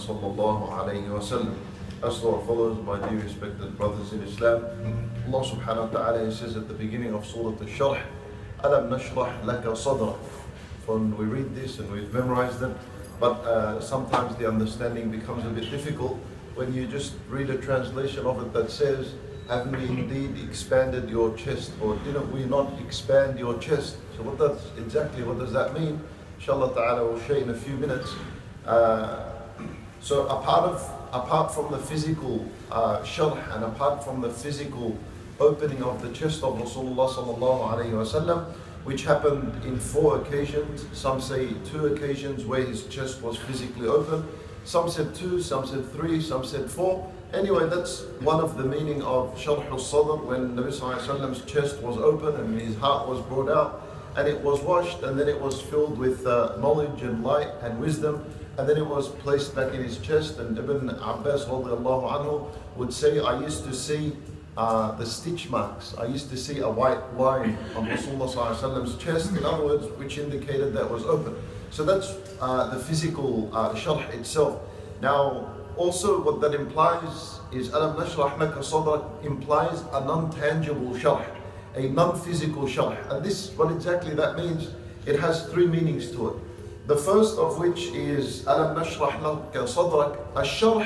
sallallahu alayhi wa sallam. As to our followers, my dear respected brothers in Islam, Allah subhanahu wa ta'ala says at the beginning of Surah Inshirah, Alam nashrah laka sadrak. When we read this and we've memorized them, but sometimes the understanding becomes a bit difficult when you just read a translation of it that says, haven't we indeed expanded your chest, or didn't we not expand your chest? So what does that mean? Inshallah ta'ala we'll share in a few minutes. So apart from the physical sharh and apart from the physical opening of the chest of Rasulullah sallallahu alayhi wa sallam, which happened in 4 occasions, some say 2 occasions where his chest was physically open, some said 2, some said 3, some said 4. Anyway, that's one of the meaning of Sharh al-Sadr, when Nabi sallallahu alayhi wa sallam's chest was open and his heart was brought out and it was washed, and then it was filled with knowledge and light and wisdom, and then it was placed back in his chest. And Ibn Abbas radiallahu anhu would say, I used to see the stitch marks. I used to see a white line on Rasulullah sallallahu alaihi wasallam's chest, in other words, which indicated that was open. So that's the physical sharh itself. Now, also what that implies is Alam nashrah laka sadrak implies a non-tangible sharh, a non-physical sharh. And this, what exactly that means, it has 3 meanings to it. The first of which is Alam nashrah laka sadrak. Ash-sharh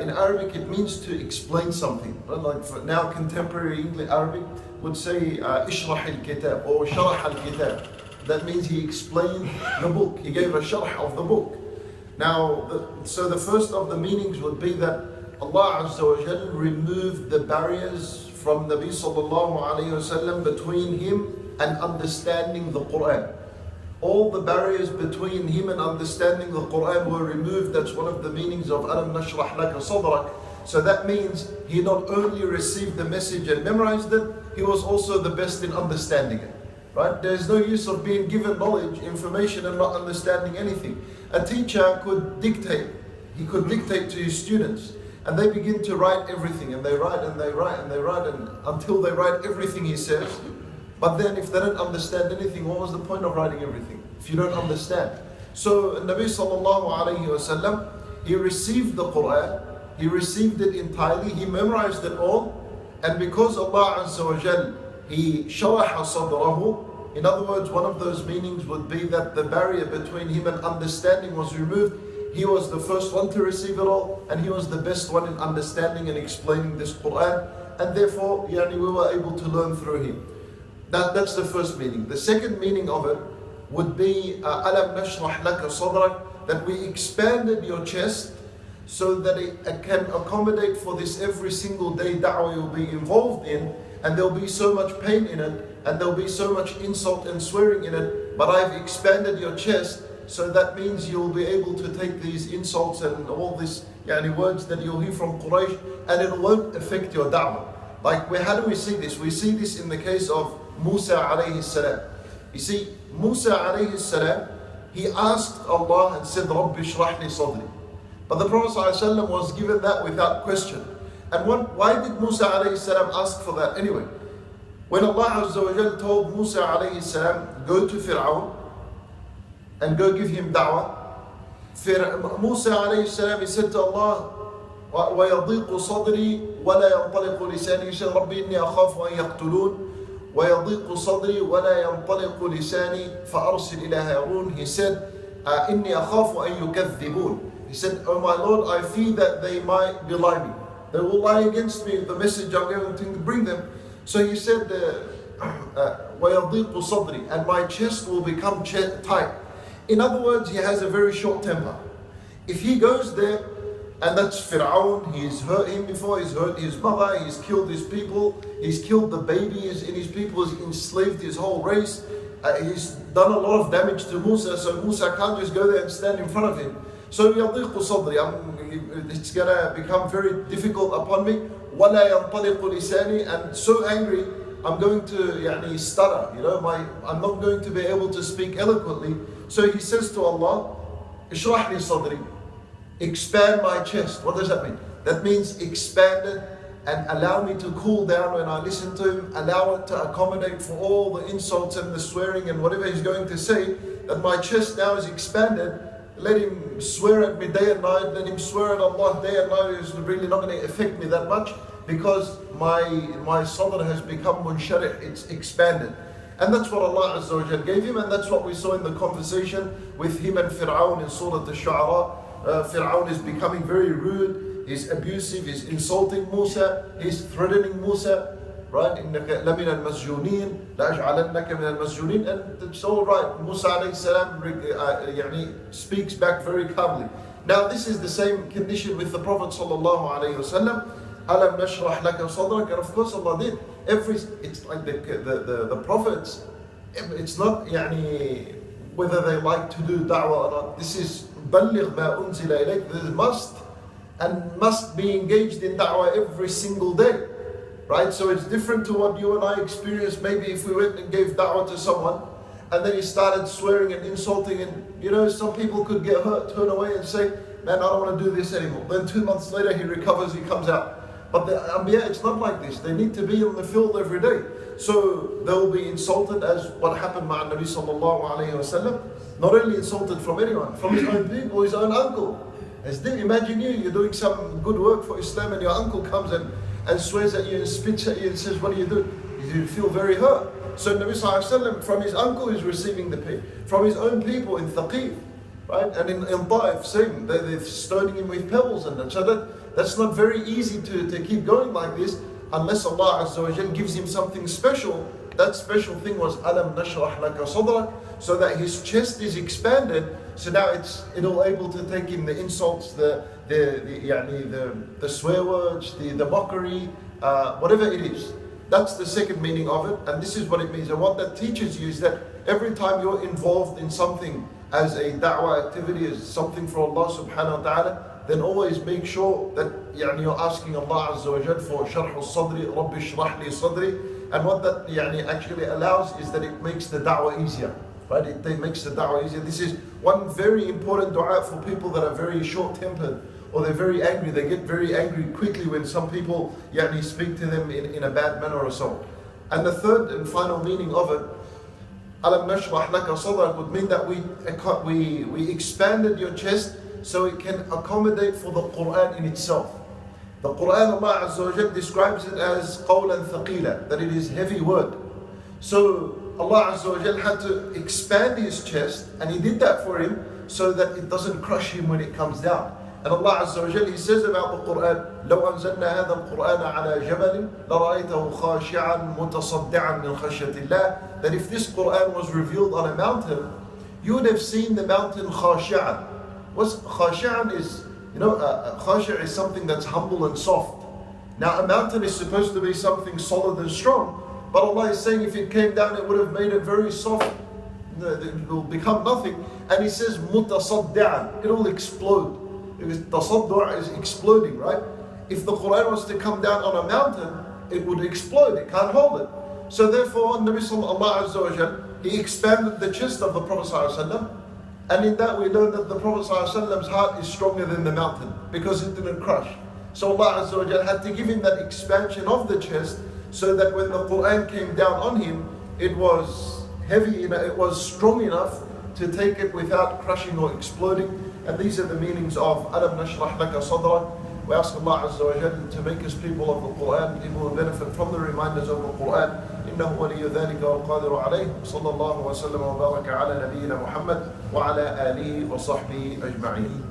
in Arabic, it means to explain something. Like for now, contemporary English Arabic would say ishrah al-kitab or sharh al-kitab. That means he explained the book. He gave a sharh of the book. Now, so the first of the meanings would be that Allah Azza wa Jal removed the barriers from Nabi sallallahu alayhi wa sallam between him and understanding the Quran. All the barriers between him and understanding the Quran were removed. That's one of the meanings of Alam nashrah laka sadrak. So that means he not only received the message and memorized it, he was also the best in understanding it. Right? There's no use of being given knowledge, information, and not understanding anything. A teacher could dictate. He could dictate to his students, and they begin to write everything, and they write and they write and they write, and until they write everything he says. But then if they don't understand anything, what was the point of writing everything if you don't understand? So Nabi sallallahu alayhi wa sallam, he received the Quran, he received it entirely, he memorized it all, and because Allah Azza wa Jal, he sharaha sadrahu. In other words, one of those meanings would be that the barrier between him and understanding was removed. He was the first one to receive it all, and he was the best one in understanding and explaining this Quran, and therefore we were able to learn through him. That's the first meaning. The second meaning of it would be Alam nashrah laka sadrak, that we expanded your chest so that it can accommodate for this every single day da'wah you'll be involved in, and there'll be so much pain in it, and there'll be so much insult and swearing in it, but I've expanded your chest, so that means you'll be able to take these insults and all these words that you'll hear from Quraysh, and it won't affect your da'wah. Like, how do we see this? We see this in the case of Musa alayhi salam. You see, Musa alayhi salam, he asked Allah and said, Rabbi shrah li sadri. But the Prophet ﷺ was given that without question. And why did Musa alayhi salam ask for that anyway? When Allah Azza wa Jal told Musa alayhi salam, go to Fir'aun and go give him da'wah, Musa alayhi salam, he said to Allah, وَيَضِيقُ صَدْرِي وَلَا يَنْطَلِقُ لِسَانِي. He said, رَبِّي إِنِّي أَخَافُ أَنْ يَقْتُلُونَ وَيَضِيقُ صَدْرِي وَلَا يَنْطَلِقُ لِسَانِي فَأَرْسِلْ إِلَى هَارُونَ. He said, إِنِّي أَخَافُ أَنْ يُكَذِّبُونَ. He said, oh my Lord, I fear that they might belie me. They will lie against me, the message I'm going to bring them. So he said, وَيَضِيقُ صَدْرِي, and my chest will become tight. In other words, he has a very short temper. If he goes there, and that's Fir'aun, he's hurt him before, he's hurt his mother, he's killed his people, he's killed the babies in his people, he's enslaved his whole race, he's done a lot of damage to Musa, so Musa can't just go there and stand in front of him. So يَضِيقُ صَدْرِي, it's going to become very difficult upon me. وَلَا يَنْطَلِقُ لِسَانِي, and so angry, I'm going to stutter, I'm not going to be able to speak eloquently. So he says to Allah, اشرح لي صدري, expand my chest. What does that mean? That means expand it and allow me to cool down when I listen to him, allow it to accommodate for all the insults and the swearing and whatever he's going to say, that my chest now is expanded, let him swear at me day and night, let him swear at Allah day and night, it's really not going to affect me that much, because my sadr has become munshari', it's expanded. And that's what Allah Azza wa Jal gave him, and that's what we saw in the conversation with him and Fir'aun in Surah Al-Shu'ara. Fir'aun is becoming very rude, he's abusive, he's insulting Musa, he's threatening Musa. Right? إِنَّكَ لَمِنَ الْمَسْجُونِينَ لَأَجْعَلَنَّكَ مِنَ الْمَسْجُونِينَ. And it's all right. Musa alayhi salam speaks back very calmly. Now this is the same condition with the Prophet sallallahu alayhi wasallam. أَلَمْ نَشْرَحْ لَكَ صَدْرَكَ. And of course Allah did. It's like the prophets, it's not whether they like to do da'wah or not. This is بَلِّغْ مَا أُنزِلَ إِلَيْكَ. This must be engaged in da'wah every single day. Right, so it's different to what you and I experienced. Maybe if we went and gave da'wah to someone, and then he started swearing and insulting, and some people could get hurt, turn away and say, man, I don't want to do this anymore. Then 2 months later he recovers, he comes out. But the Anbiya, it's not like this. They need to be in the field every day. So they will be insulted, as what happened with Nabi sallallahu alayhi wa sallam. Not only insulted from anyone, from his own people, his own uncle. Imagine you're doing some good work for Islam, and your uncle comes and swears at you and spits at you and says, what do? You feel very hurt. So Nabi Sallallahu Alaihi Wasallam, from his uncle, is receiving the pain. From his own people in Thaqif, right? And in Ta'if, same. They're stoning him with pebbles and that. So that's not very easy to keep going like this, unless Allah Azza wa Jal gives him something special. That special thing was Alam Nashrah Laka Sadrak, so that his chest is expanded. So now it'll able to take in the insults, the swear words, the mockery, whatever it is. That's the second meaning of it, and this is what it means. And what that teaches you is that every time you're involved in something as a da'wah activity, as something for Allah subhanahu wa ta'ala, then always make sure that you're asking Allah Azza wa Jal for sharh al-sadri, Rabbi shrah li sadri. And what that actually allows is that it makes the da'wah easier. Right? It makes the da'wah easier. This is one very important dua for people that are very short-tempered, or they're very angry. They get very angry quickly when some people speak to them in a bad manner or so. And the third and final meaning of it, Alam nashrah laka sadrak, would mean that we expanded your chest so it can accommodate for the Quran in itself. The Quran, Allah Azza wa Jal describes it as qawlan thaqila, that it is heavy word. So Allah Azza wa Jal had to expand his chest, and he did that for him so that it doesn't crush him when it comes down. And Allah Azza wa Jal, he says about the Quran, لو أنزلنا هذا القرآن على جبل لرأيته خاشعا متصدعا من خشية الله. That if this Quran was revealed on a mountain, you would have seen the mountain khashi'an. What's khashi'an is, khashi'a is something that's humble and soft. Now a mountain is supposed to be something solid and strong, but Allah is saying if it came down, it would have made it very soft. It will become nothing. And he says mutasaddi'an, it will explode. Because tasaddu' is exploding, right? If the Quran was to come down on a mountain, it would explode, it can't hold it. So therefore, Nabi sallallahu Azza wa Jal, he expanded the chest of the Prophet sallallahu Alaihi Wasallam. And in that we learn that the Prophet sallallahu Alaihi Wasallam's heart is stronger than the mountain, because it didn't crush. So Allah Azza wa Jal had to give him that expansion of the chest, so that when the Quran came down on him, it was heavy, it was strong enough to take it without crushing or exploding. And these are the meanings of Alam Nashrah Laka Sadrak. We ask Allah Azza wa Jal to make us people of the Quran, people who benefit from the reminders of the Quran. إنه ولي ذلك والقادر عليه. صلى الله وسلم وبارك على نبينا محمد وعلى آله وصحبه أجمعين.